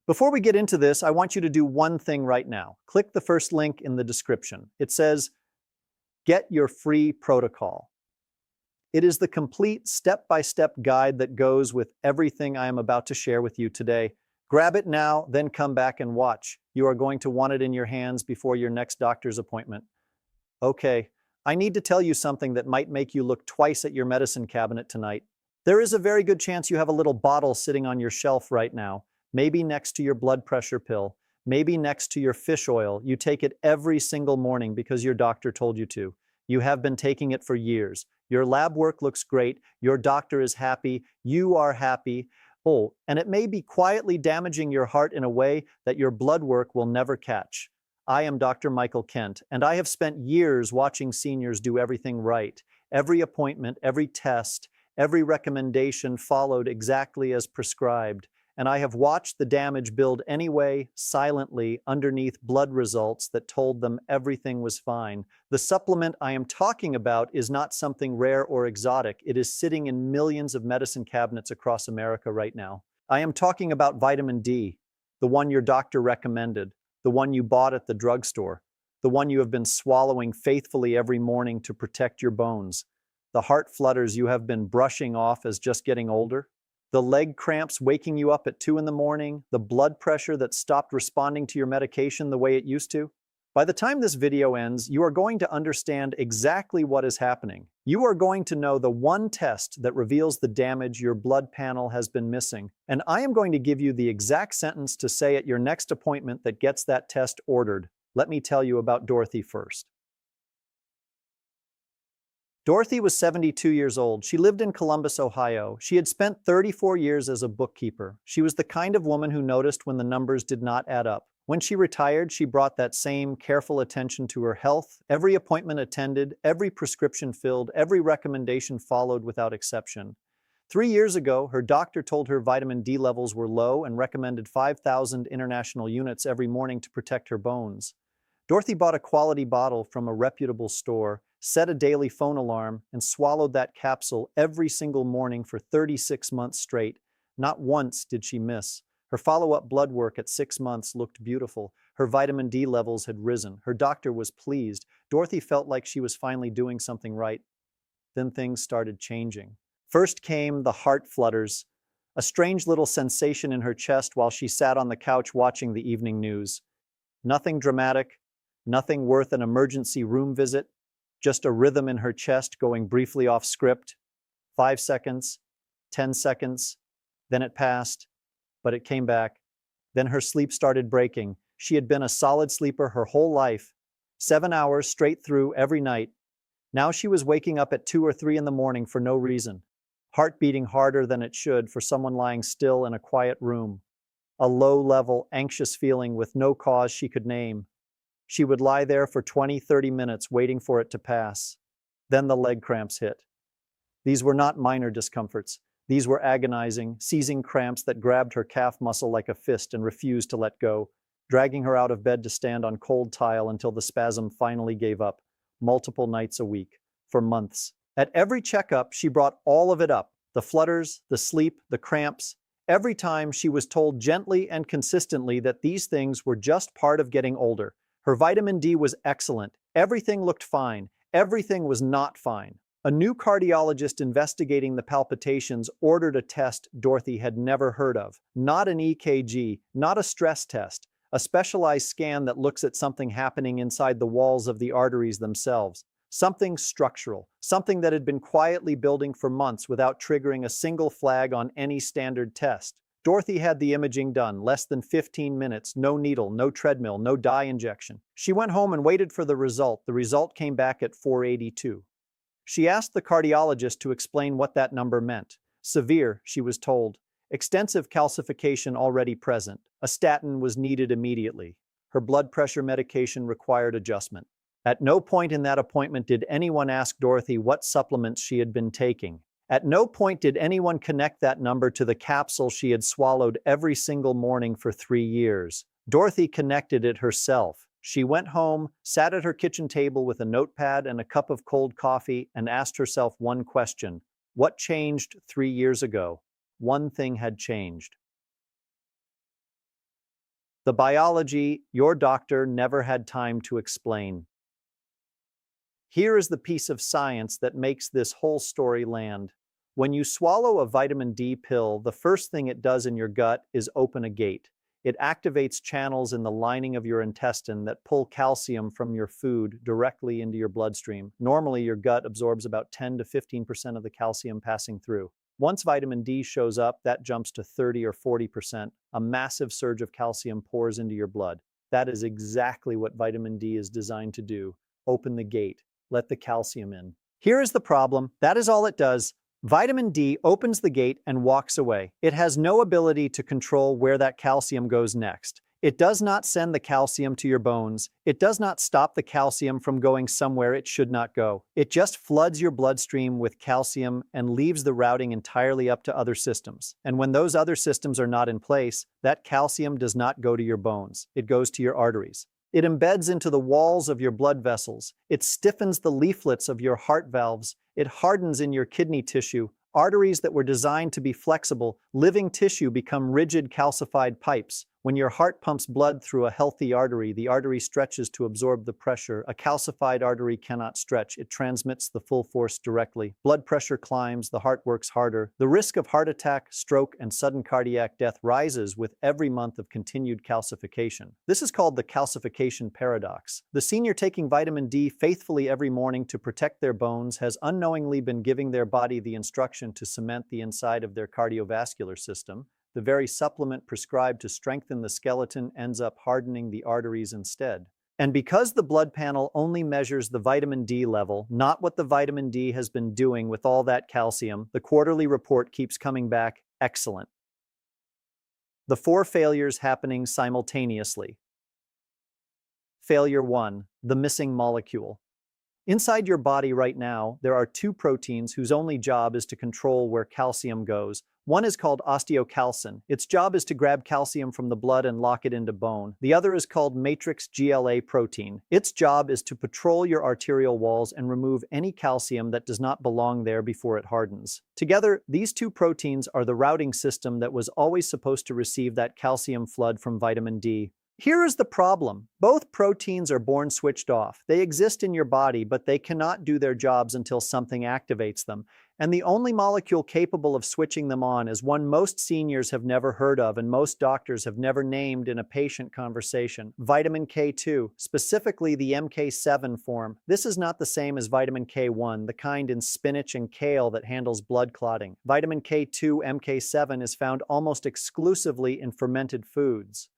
Before we get into this, I want you to do one thing right now. Click the first link in the description. It says, Get Your Free Protocol. It is the complete step-by-step guide that goes with everything I am about to share with you today. Grab it now, then come back and watch. You are going to want it in your hands before your next doctor's appointment. Okay, I need to tell you something that might make you look twice at your medicine cabinet tonight. There is a very good chance you have a little bottle sitting on your shelf right now, maybe next to your blood pressure pill, maybe next to your fish oil. You take it every single morning because your doctor told you to. You have been taking it for years. Your lab work looks great. Your doctor is happy. You are happy. Oh, and it may be quietly damaging your heart in a way that your blood work will never catch. I am Dr. Michael Kent, and I have spent years watching seniors do everything right. Every appointment, every test, every recommendation followed exactly as prescribed. And I have watched the damage build anyway, silently, underneath blood results that told them everything was fine. The supplement I am talking about is not something rare or exotic. It is sitting in millions of medicine cabinets across America right now. I am talking about vitamin D, the one your doctor recommended, the one you bought at the drugstore, the one you have been swallowing faithfully every morning to protect your bones, the heart flutters you have been brushing off as just getting older, the leg cramps waking you up at 2 in the morning, the blood pressure that stopped responding to your medication the way it used to. By the time this video ends, you are going to understand exactly what is happening. You are going to know the one test that reveals the damage your blood panel has been missing. And I am going to give you the exact sentence to say at your next appointment that gets that test ordered. Let me tell you about Dorothy first. Dorothy was 72 years old. She lived in Columbus, Ohio. She had spent 34 years as a bookkeeper. She was the kind of woman who noticed when the numbers did not add up. When she retired, she brought that same careful attention to her health. Every appointment attended, every prescription filled, every recommendation followed without exception. 3 years ago, her doctor told her vitamin D levels were low and recommended 5,000 international units every morning to protect her bones. Dorothy bought a quality bottle from a reputable store, set a daily phone alarm, and swallowed that capsule every single morning for 36 months straight. Not once did she miss. Her follow-up blood work at 6 months looked beautiful. Her vitamin D levels had risen. Her doctor was pleased. Dorothy felt like she was finally doing something right. Then things started changing. First came the heart flutters, a strange little sensation in her chest while she sat on the couch watching the evening news. Nothing dramatic, nothing worth an emergency room visit, just a rhythm in her chest going briefly off script. 5 seconds, 10 seconds, then it passed, but it came back. Then her sleep started breaking. She had been a solid sleeper her whole life, 7 hours straight through every night. Now she was waking up at 2 or 3 in the morning for no reason, heart beating harder than it should for someone lying still in a quiet room. A low-level, anxious feeling with no cause she could name. She would lie there for 20-30 minutes waiting for it to pass. Then the leg cramps hit. These were not minor discomforts. These were agonizing, seizing cramps that grabbed her calf muscle like a fist and refused to let go, dragging her out of bed to stand on cold tile until the spasm finally gave up, multiple nights a week, for months. At every checkup, she brought all of it up, the flutters, the sleep, the cramps. Every time she was told gently and consistently that these things were just part of getting older. Her vitamin D was excellent. Everything looked fine. Everything was not fine. A new cardiologist investigating the palpitations ordered a test Dorothy had never heard of. Not an EKG, not a stress test, a specialized scan that looks at something happening inside the walls of the arteries themselves. Something structural, something that had been quietly building for months without triggering a single flag on any standard test. Dorothy had the imaging done, less than 15 minutes, no needle, no treadmill, no dye injection. She went home and waited for the result. The result came back at 482. She asked the cardiologist to explain what that number meant. Severe, she was told. Extensive calcification already present. A statin was needed immediately. Her blood pressure medication required adjustment. At no point in that appointment did anyone ask Dorothy what supplements she had been taking. At no point did anyone connect that number to the capsule she had swallowed every single morning for 3 years. Dorothy connected it herself. She went home, sat at her kitchen table with a notepad and a cup of cold coffee, and asked herself one question. What changed 3 years ago? One thing had changed. The biology your doctor never had time to explain. Here is the piece of science that makes this whole story land. When you swallow a vitamin D pill, the first thing it does in your gut is open a gate. It activates channels in the lining of your intestine that pull calcium from your food directly into your bloodstream. Normally, your gut absorbs about 10 to 15% of the calcium passing through. Once vitamin D shows up, that jumps to 30 or 40%. A massive surge of calcium pours into your blood. That is exactly what vitamin D is designed to do. Open the gate. Let the calcium in. Here is the problem. That is all it does. Vitamin D opens the gate and walks away. It has no ability to control where that calcium goes next. It does not send the calcium to your bones. It does not stop the calcium from going somewhere it should not go. It just floods your bloodstream with calcium and leaves the routing entirely up to other systems. And when those other systems are not in place, that calcium does not go to your bones. It goes to your arteries. It embeds into the walls of your blood vessels. It stiffens the leaflets of your heart valves. It hardens in your kidney tissue. Arteries that were designed to be flexible, living tissue become rigid calcified pipes. When your heart pumps blood through a healthy artery, the artery stretches to absorb the pressure. A calcified artery cannot stretch. It transmits the full force directly. Blood pressure climbs, the heart works harder. The risk of heart attack, stroke, and sudden cardiac death rises with every month of continued calcification. This is called the calcification paradox. The senior taking vitamin D faithfully every morning to protect their bones has unknowingly been giving their body the instruction to cement the inside of their cardiovascular system. The very supplement prescribed to strengthen the skeleton ends up hardening the arteries instead. And because the blood panel only measures the vitamin D level, not what the vitamin D has been doing with all that calcium, the quarterly report keeps coming back excellent. The 4 failures happening simultaneously. Failure 1, the missing molecule. Inside your body right now, there are 2 proteins whose only job is to control where calcium goes. One is called osteocalcin. Its job is to grab calcium from the blood and lock it into bone. The other is called matrix GLA protein. Its job is to patrol your arterial walls and remove any calcium that does not belong there before it hardens. Together, these 2 proteins are the routing system that was always supposed to receive that calcium flood from vitamin D. Here is the problem. Both proteins are born switched off. They exist in your body, but they cannot do their jobs until something activates them. And the only molecule capable of switching them on is one most seniors have never heard of and most doctors have never named in a patient conversation: vitamin K2, specifically the MK7 form. This is not the same as vitamin K1, the kind in spinach and kale that handles blood clotting. Vitamin K2 MK7 is found almost exclusively in fermented foods.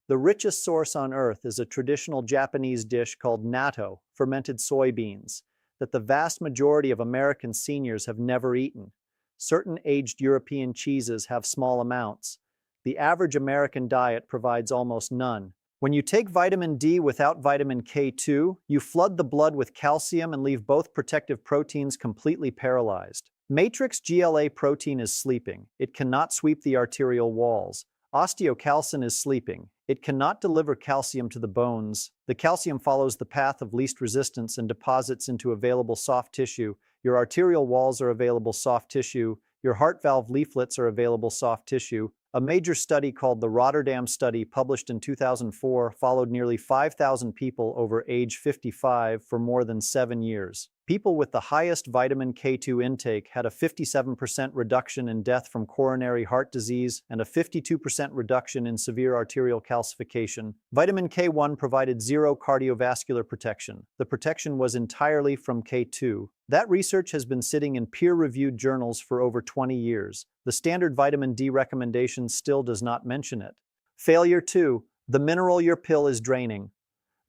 The richest source on earth is a traditional Japanese dish called natto, fermented soybeans, that the vast majority of American seniors have never eaten. Certain aged European cheeses have small amounts. The average American diet provides almost none. When you take vitamin D without vitamin K2, you flood the blood with calcium and leave both protective proteins completely paralyzed. Matrix GLA protein is sleeping. It cannot sweep the arterial walls. Osteocalcin is sleeping. It cannot deliver calcium to the bones. The calcium follows the path of least resistance and deposits into available soft tissue. Your arterial walls are available soft tissue. Your heart valve leaflets are available soft tissue. A major study called the Rotterdam Study, published in 2004, followed nearly 5,000 people over age 55 for more than 7 years. People with the highest vitamin K2 intake had a 57% reduction in death from coronary heart disease and a 52% reduction in severe arterial calcification. Vitamin K1 provided zero cardiovascular protection. The protection was entirely from K2. That research has been sitting in peer-reviewed journals for over 20 years. The standard vitamin D recommendation still does not mention it. Failure 2. The mineral your pill is draining.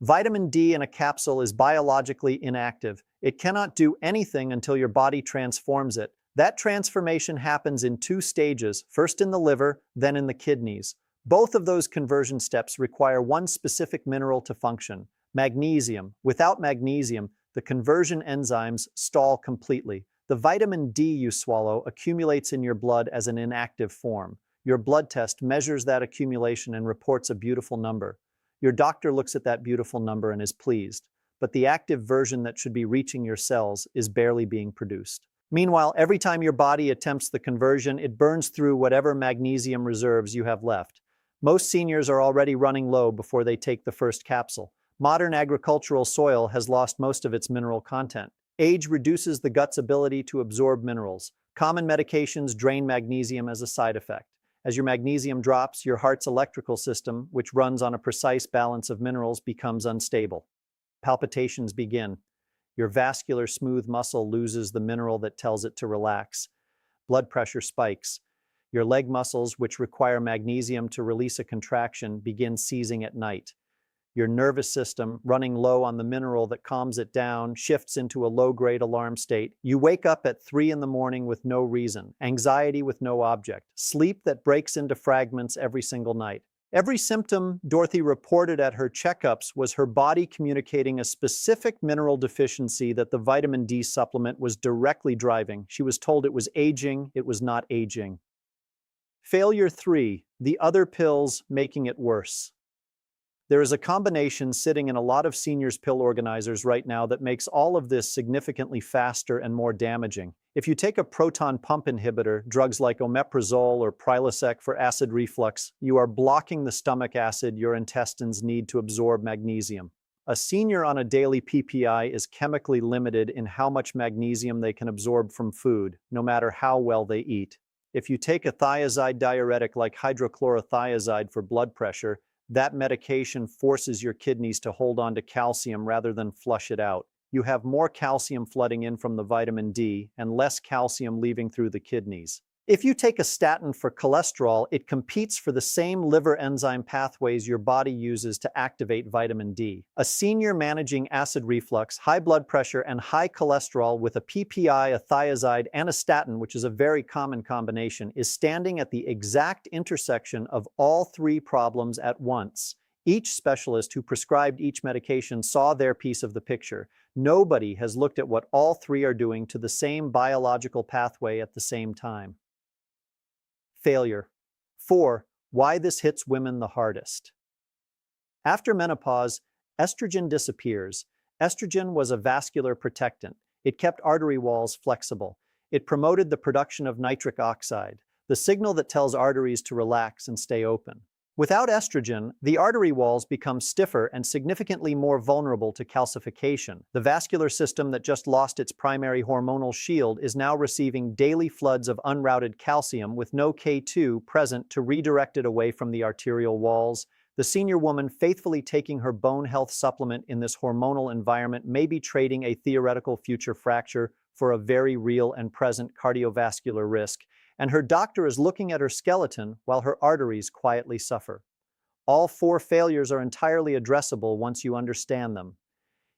Vitamin D in a capsule is biologically inactive. It cannot do anything until your body transforms it. That transformation happens in 2 stages, first in the liver, then in the kidneys. Both of those conversion steps require one specific mineral to function: magnesium. Without magnesium, the conversion enzymes stall completely. The vitamin D you swallow accumulates in your blood as an inactive form. Your blood test measures that accumulation and reports a beautiful number. Your doctor looks at that beautiful number and is pleased, but the active version that should be reaching your cells is barely being produced. Meanwhile, every time your body attempts the conversion, it burns through whatever magnesium reserves you have left. Most seniors are already running low before they take the first capsule. Modern agricultural soil has lost most of its mineral content. Age reduces the gut's ability to absorb minerals. Common medications drain magnesium as a side effect. As your magnesium drops, your heart's electrical system, which runs on a precise balance of minerals, becomes unstable. Palpitations begin. Your vascular smooth muscle loses the mineral that tells it to relax. Blood pressure spikes. Your leg muscles, which require magnesium to release a contraction, begin seizing at night. Your nervous system, running low on the mineral that calms it down, shifts into a low-grade alarm state. You wake up at 3 in the morning with no reason, anxiety with no object, sleep that breaks into fragments every single night. Every symptom Dorothy reported at her checkups was her body communicating a specific mineral deficiency that the vitamin D supplement was directly driving. She was told it was aging, it was not aging. Failure 3, the other pills making it worse. There is a combination sitting in a lot of seniors' pill organizers right now that makes all of this significantly faster and more damaging. If you take a proton pump inhibitor, drugs like omeprazole or Prilosec for acid reflux, you are blocking the stomach acid your intestines need to absorb magnesium. A senior on a daily PPI is chemically limited in how much magnesium they can absorb from food, no matter how well they eat. If you take a thiazide diuretic like hydrochlorothiazide for blood pressure, that medication forces your kidneys to hold on to calcium rather than flush it out. You have more calcium flooding in from the vitamin D and less calcium leaving through the kidneys. If you take a statin for cholesterol, it competes for the same liver enzyme pathways your body uses to activate vitamin D. A senior managing acid reflux, high blood pressure, and high cholesterol with a PPI, a thiazide, and a statin, which is a very common combination, is standing at the exact intersection of all three problems at once. Each specialist who prescribed each medication saw their piece of the picture. Nobody has looked at what all three are doing to the same biological pathway at the same time. Failure. 4. Why this hits women the hardest. After menopause, estrogen disappears. Estrogen was a vascular protectant. It kept artery walls flexible. It promoted the production of nitric oxide, the signal that tells arteries to relax and stay open. Without estrogen, the artery walls become stiffer and significantly more vulnerable to calcification. The vascular system that just lost its primary hormonal shield is now receiving daily floods of unrouted calcium with no K2 present to redirect it away from the arterial walls. The senior woman faithfully taking her bone health supplement in this hormonal environment may be trading a theoretical future fracture for a very real and present cardiovascular risk, and her doctor is looking at her skeleton while her arteries quietly suffer. All 4 failures are entirely addressable once you understand them.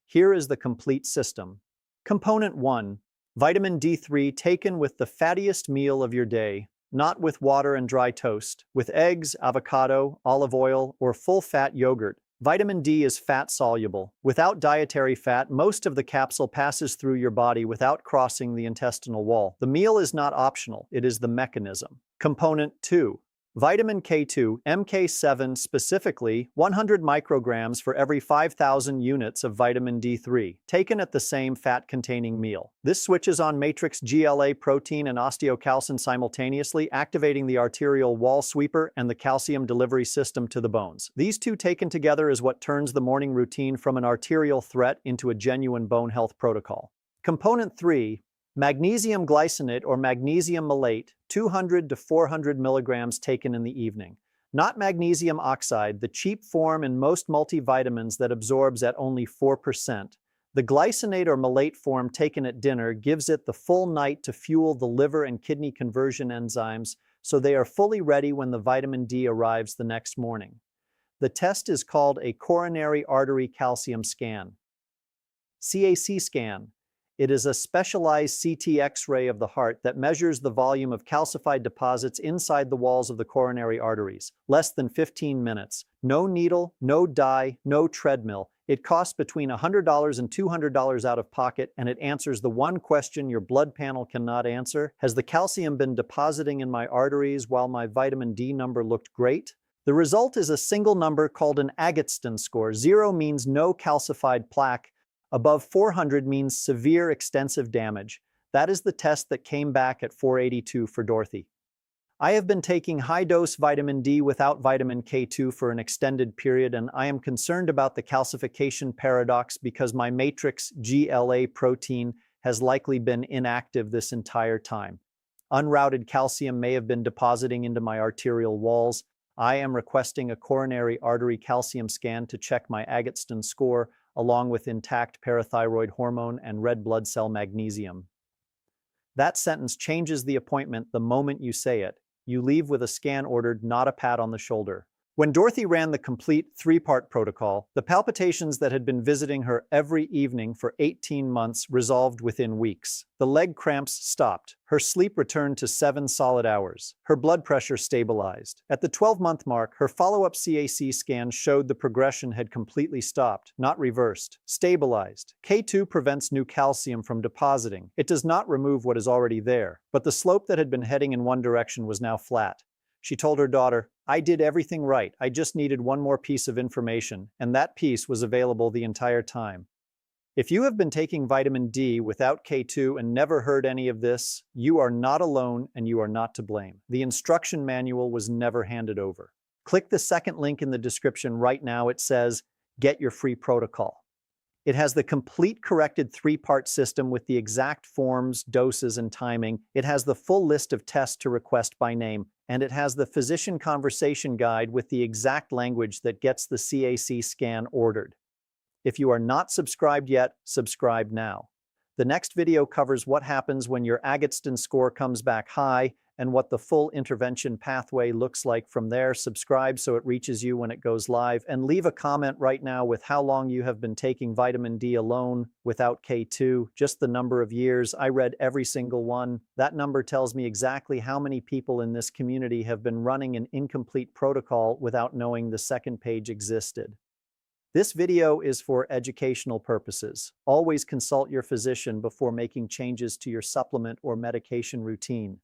Here is the complete system. Component 1. Vitamin D3 taken with the fattiest meal of your day, not with water and dry toast, with eggs, avocado, olive oil, or full-fat yogurt. Vitamin D is fat-soluble. Without dietary fat, most of the capsule passes through your body without crossing the intestinal wall. The meal is not optional, it is the mechanism. Component 2. Vitamin K2, MK7 specifically, 100 micrograms for every 5,000 units of vitamin D3, taken at the same fat-containing meal. This switches on matrix GLA protein and osteocalcin simultaneously, activating the arterial wall sweeper and the calcium delivery system to the bones. These two taken together is what turns the morning routine from an arterial threat into a genuine bone health protocol. Component 3. Magnesium glycinate or magnesium malate, 200 to 400 milligrams taken in the evening. Not magnesium oxide, the cheap form in most multivitamins that absorbs at only 4%. The glycinate or malate form taken at dinner gives it the full night to fuel the liver and kidney conversion enzymes, so they are fully ready when the vitamin D arrives the next morning. The test is called a coronary artery calcium scan. CAC scan. It is a specialized CT X-ray of the heart that measures the volume of calcified deposits inside the walls of the coronary arteries. Less than 15 minutes. No needle, no dye, no treadmill. It costs between $100 and $200 out of pocket, and it answers the one question your blood panel cannot answer. Has the calcium been depositing in my arteries while my vitamin D number looked great? The result is a single number called an Agatston score. 0 means no calcified plaque. Above 400 means severe extensive damage. That is the test that came back at 482 for Dorothy. I have been taking high-dose vitamin D without vitamin K2 for an extended period, and I am concerned about the calcification paradox because my matrix GLA protein has likely been inactive this entire time. Unrouted calcium may have been depositing into my arterial walls. I am requesting a coronary artery calcium scan to check my Agatston score, along with intact parathyroid hormone and red blood cell magnesium. That sentence changes the appointment the moment you say it. You leave with a scan ordered, not a pat on the shoulder. When Dorothy ran the complete three-part protocol, the palpitations that had been visiting her every evening for 18 months resolved within weeks. The leg cramps stopped. Her sleep returned to 7 solid hours. Her blood pressure stabilized. At the 12-month mark, her follow-up CAC scan showed the progression had completely stopped, not reversed, stabilized. K2 prevents new calcium from depositing. It does not remove what is already there, but the slope that had been heading in one direction was now flat. She told her daughter, "I did everything right. I just needed one more piece of information, and that piece was available the entire time." If you have been taking vitamin D without K2 and never heard any of this, you are not alone and you are not to blame. The instruction manual was never handed over. Click the second link in the description right now. It says, "Get your free protocol." It has the complete corrected three-part system with the exact forms, doses, and timing. It has the full list of tests to request by name, and it has the physician conversation guide with the exact language that gets the CAC scan ordered. If you are not subscribed yet, subscribe now. The next video covers what happens when your Agatston score comes back high and what the full intervention pathway looks like from there. Subscribe so it reaches you when it goes live, and leave a comment right now with how long you have been taking vitamin D alone without K2, just the number of years. I read every single one. That number tells me exactly how many people in this community have been running an incomplete protocol without knowing the second page existed. This video is for educational purposes. Always consult your physician before making changes to your supplement or medication routine.